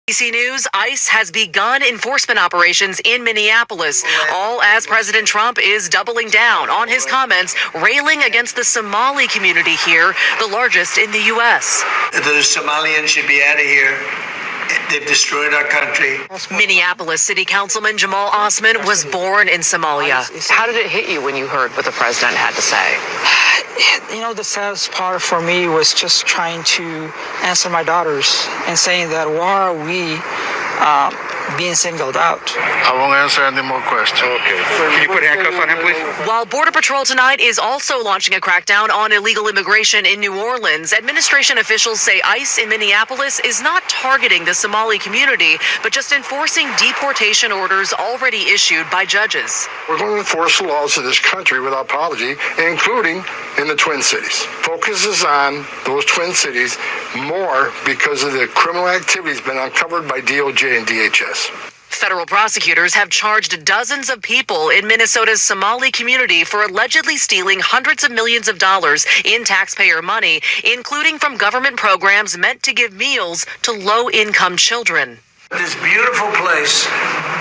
ABC News, ICE has begun enforcement operations in Minneapolis, all as President Trump is doubling down on his comments, railing against the Somali community here, the largest in the U.S. The Somalians should be out of here. They've destroyed our country. Minneapolis City Councilman Jamal Osman was born in Somalia. How did it hit you when you heard what the president had to say? You know, the saddest part for me was just trying to answer my daughters and saying that why are we being singled out? I won't answer any more questions. Okay. Can you put handcuffs on him, please? While Border Patrol tonight is also launching a crackdown on illegal immigration in New Orleans, administration officials say ICE in Minneapolis is not targeting the Somali community, but just enforcing deportation orders already issued by judges. We're going to enforce the laws of this country without apology, including in the Twin Cities. Focuses on those Twin Cities more because of the criminal activities been uncovered by DOJ and DHS. Federal prosecutors have charged dozens of people in Minnesota's Somali community for allegedly stealing hundreds of millions of dollars in taxpayer money, including from government programs meant to give meals to low-income children. This beautiful place,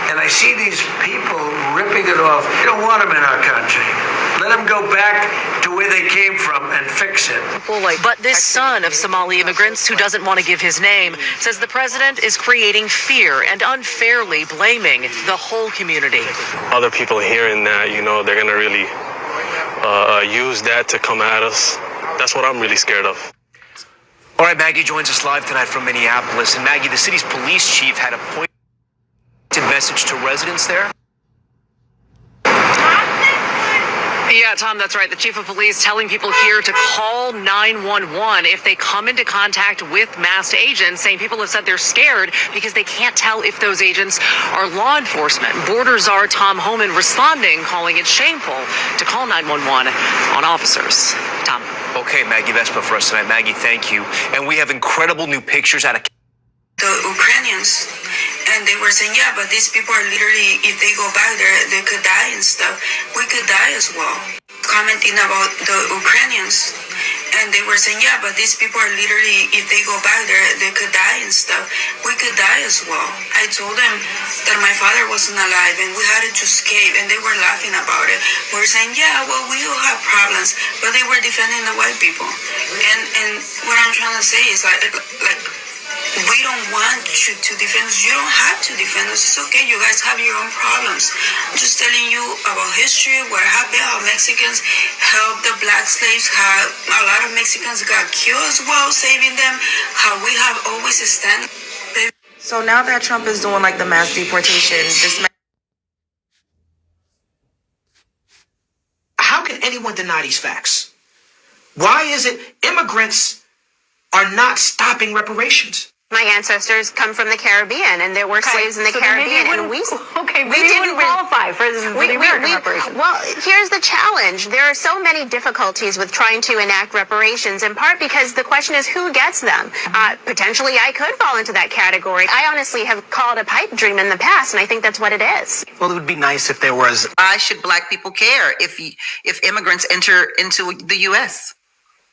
and I see these people ripping it off. We don't want them in our country. Let them go back to where they came from and fix it. But this son of Somali immigrants, who doesn't want to give his name, says the president is creating fear and unfairly blaming the whole community. Other people hearing that, they're going to really use that to come at us. That's what I'm really scared of. All right, Maggie joins us live tonight from Minneapolis. And Maggie, the city's police chief had a pointed message to residents there. Yeah, Tom, that's right. The chief of police telling people here to call 911 if they come into contact with masked agents, saying people have said they're scared because they can't tell if those agents are law enforcement. Border Czar Tom Homan responding, calling it shameful to call 911 on officers. Tom. Okay, Maggie Vespa for us tonight. Maggie, thank you. And we have incredible new pictures out of the Ukrainians. And they were saying, yeah, but these people are literally, if they go back there, they could die and stuff. We could die as well. Commenting about the Ukrainians. And they were saying, yeah, but these people are literally, if they go back there, they could die and stuff. We could die as well. I told them that my father wasn't alive and we had to escape, and they were laughing about it. We're saying, yeah, well, we all have problems, but they were defending the white people. And what I'm trying to say is like we don't want you to defend us. You don't have to defend us. It's okay. You guys have your own problems. I'm just telling you about history, what happened, how Mexicans helped the black slaves, how a lot of Mexicans got killed as well, saving them, how we have always stand. So now that Trump is doing like the mass deportation, How can anyone deny these facts? Why is it immigrants are not stopping reparations? My ancestors come from the Caribbean, and there were slaves in the Caribbean, and we didn't qualify for the American reparations. Well, here's the challenge. There are so many difficulties with trying to enact reparations, in part because the question is who gets them. Potentially, I could fall into that category. I honestly have called a pipe dream in the past, and I think that's what it is. Well, it would be nice if there was. why should black people care if immigrants enter into the U.S.?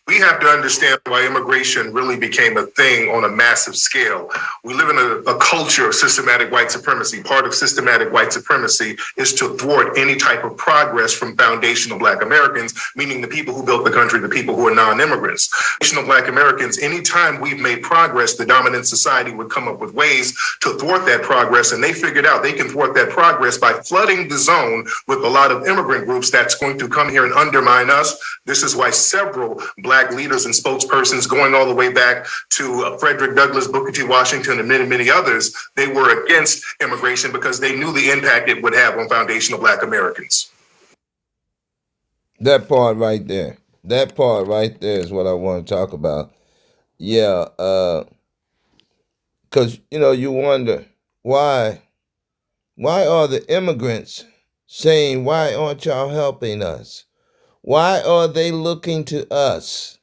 We have to understand why immigration really became a thing on a massive scale. We live in a culture of systematic white supremacy. Part of systematic white supremacy is to thwart any type of progress from foundational Black Americans, meaning the people who built the country, the people who are non-immigrants. Foundational Black Americans, anytime we've made progress, the dominant society would come up with ways to thwart that progress, and they figured out they can thwart that progress by flooding the zone with a lot of immigrant groups that's going to come here and undermine us. This is why several Black leaders and spokespersons, going all the way back to Frederick Douglass, Booker T. Washington, and many, many others, they were against immigration because they knew the impact it would have on foundational Black Americans. That part right there is what I want to talk about. Yeah, because, you wonder, why are the immigrants saying, why aren't y'all helping us? Why are they looking to us?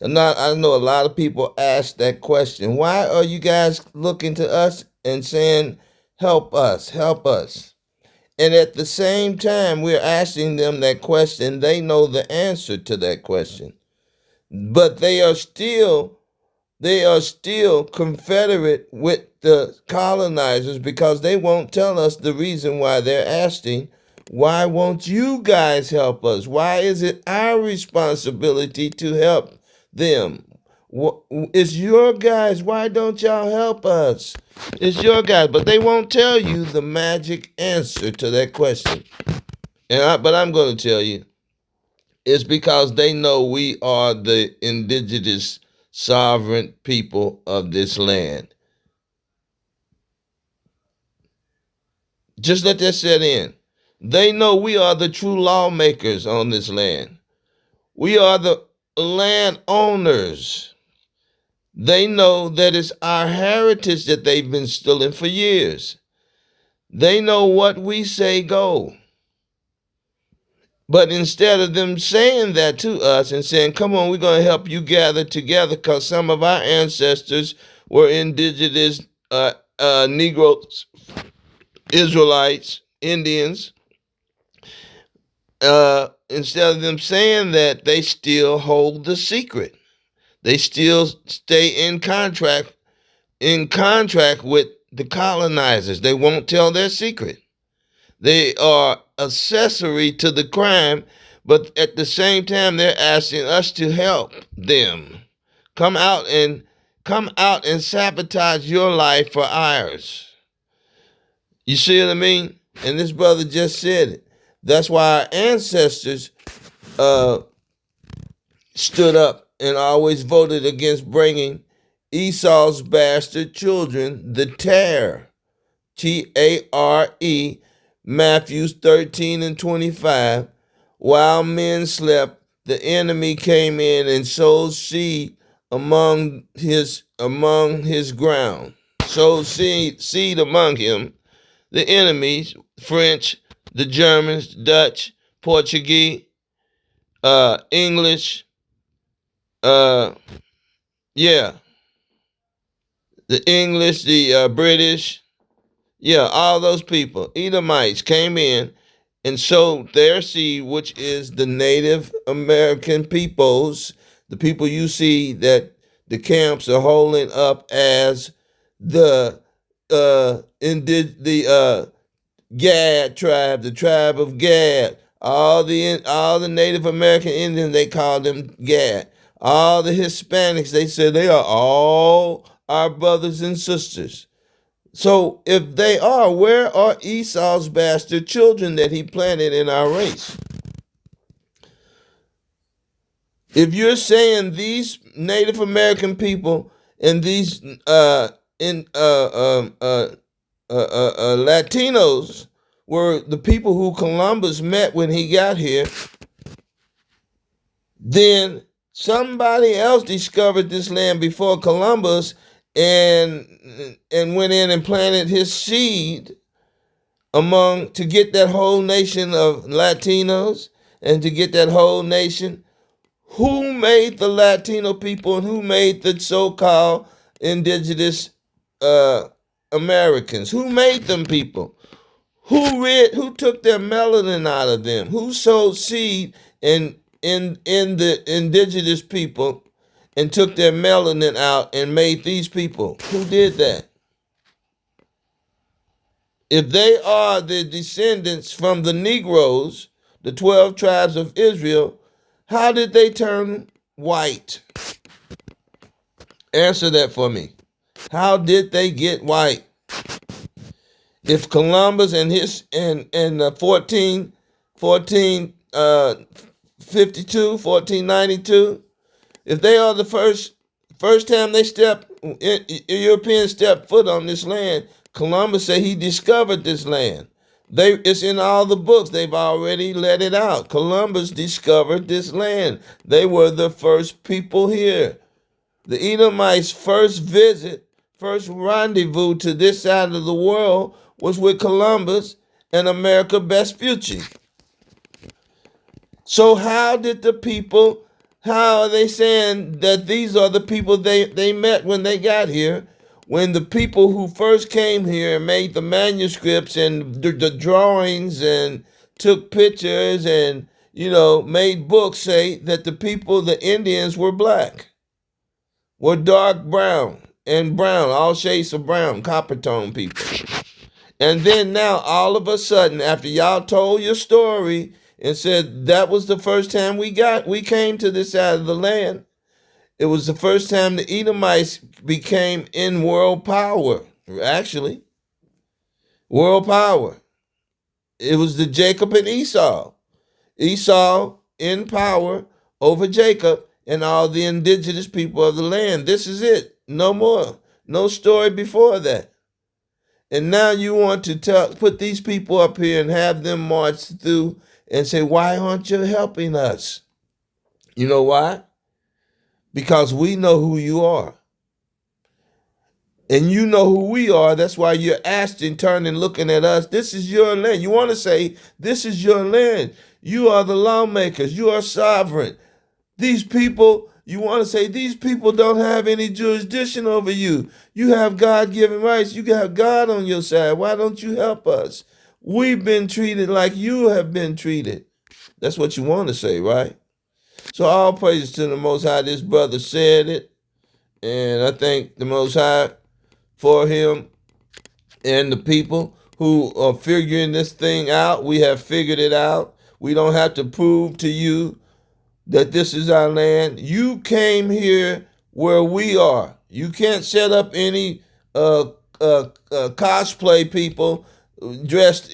I know a lot of people ask that question. Why are you guys looking to us and saying, help us, help us? And at the same time, we're asking them that question. They know the answer to that question. But they are still they are still confederate with the colonizers because they won't tell us the reason why. They're asking, why won't you guys help us? Why is it our responsibility to help them? It's your guys. Why don't y'all help us? It's your guys. But they won't tell you the magic answer to that question. But I'm going to tell you, it's because they know we are the indigenous sovereign people of this land. Just let that set in. They know we are the true lawmakers on this land. We are the landowners. They know that it's our heritage that they've been stealing for years. They know what we say go. But instead of them saying that to us and saying, come on, we're going to help you gather together because some of our ancestors were indigenous Negroes, Israelites, Indians, instead of them saying that, they still hold the secret. They still stay in contract with the colonizers. They won't tell their secret. They are accessory to the crime, but at the same time, they're asking us to help them. Come out and sabotage your life for ours. You see what I mean? And this brother just said it. That's why our ancestors stood up and always voted against bringing Esau's bastard children, the tare, Tare, Matthew 13 and 25. While men slept, the enemy came in and sowed seed among his ground. Sowed seed among him. The enemies, French, the Germans, Dutch, Portuguese, English, yeah, the English, the British, yeah, all those people, Edomites, came in and sowed their seed, which is the Native American peoples, the people you see that the camps are holding up as the Gad tribe, the tribe of Gad. All the Native American Indians, they call them Gad. All the Hispanics, they say they are all our brothers and sisters. So if they are, where are Esau's bastard children that he planted in our race? If you're saying these Native American people and these Latinos were the people who Columbus met when he got here, then somebody else discovered this land before Columbus and went in and planted his seed to get that whole nation of Latinos and to get that whole nation. Who made the Latino people and who made the so-called indigenous Americans? Who made them people? Who took their melanin out of them? Who sowed seed in the indigenous people and took their melanin out and made these people? Who did that? If they are the descendants from the Negroes, the 12 tribes of Israel, how did they turn white? Answer that for me. How did they get white? If Columbus and his and 1492, if they are the first time Europeans stepped foot on this land, Columbus said he discovered this land. It's in all the books. They've already let it out. Columbus discovered this land. They were the first people here. The Edomites' first rendezvous to this side of the world was with Columbus and America Vespucci. So how are they saying that these are the people they met when they got here, when the people who first came here and made the manuscripts and the drawings and took pictures and, made books say that the Indians were black? were dark brown and brown, all shades of brown, copper tone people. And then now, all of a sudden, after y'all told your story and said that was the first time we came to this side of the land, it was the first time the Edomites became in world power. Actually, world power. It was the Jacob and Esau. Esau in power over Jacob and all the indigenous people of the land. This is it. No more. No story before that. And now you want to put these people up here and have them march through and say, why aren't you helping us? You know why? Because we know who you are. And you know who we are. That's why you're asking, turning, looking at us. This is your land. You want to say, this is your land. You are the lawmakers. You are sovereign. These people, you want to say, these people don't have any jurisdiction over you. You have God-given rights. You have God on your side. Why don't you help us? We've been treated like you have been treated. That's what you want to say, right? So all praises to the Most High. This brother said it. And I thank the Most High for him and the people who are figuring this thing out. We have figured it out. We don't have to prove to you that this is our land. You came here where we are. You can't set up any cosplay people dressed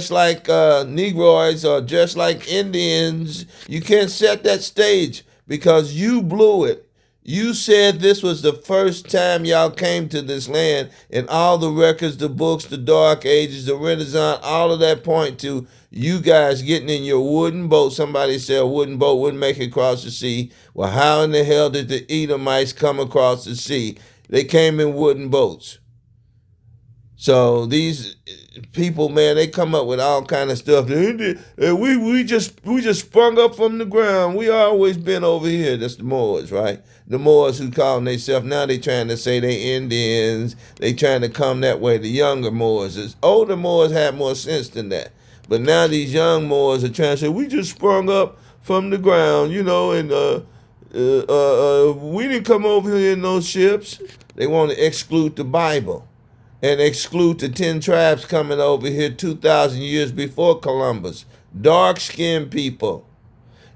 like Negroids or dressed like Indians. You can't set that stage because you blew it. You said this was the first time y'all came to this land, and all the records, the books, the Dark Ages, the Renaissance, all of that point to you guys getting in your wooden boat. Somebody said a wooden boat wouldn't make it across the sea. Well, how in the hell did the Edomites come across the sea? They came in wooden boats. So these people, man, they come up with all kind of stuff. We just sprung up from the ground. We always been over here. That's the Moors, right? The Moors who calling themselves, now they trying to say they Indians. They trying to come that way. The younger Moors. The older Moors had more sense than that. But now these young Moors are trying to say, we just sprung up from the ground, you know, and we didn't come over here in those ships. They want to exclude the Bible and exclude the 10 tribes coming over here 2,000 years before Columbus. Dark-skinned people.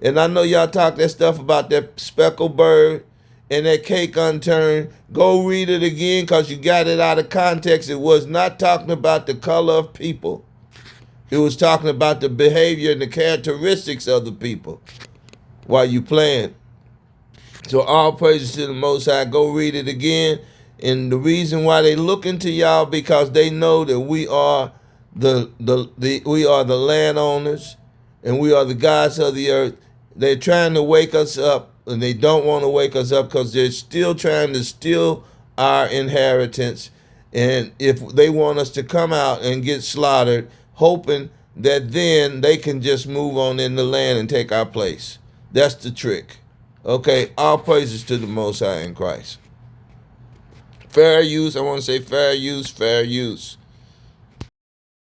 And I know y'all talk that stuff about that speckled bird and that cake unturned. Go read it again because you got it out of context. It was not talking about the color of people. It was talking about the behavior and the characteristics of the people while you playing. So all praises to the Most High. Go read it again. And the reason why they looking to y'all because they know that we are the landowners and we are the gods of the earth. They're trying to wake us up, and they don't want to wake us up because they're still trying to steal our inheritance. And if they want us to come out and get slaughtered, hoping that then they can just move on in the land and take our place. That's the trick. Okay, all praises to the Most High in Christ. Fair use, I want to say fair use, fair use.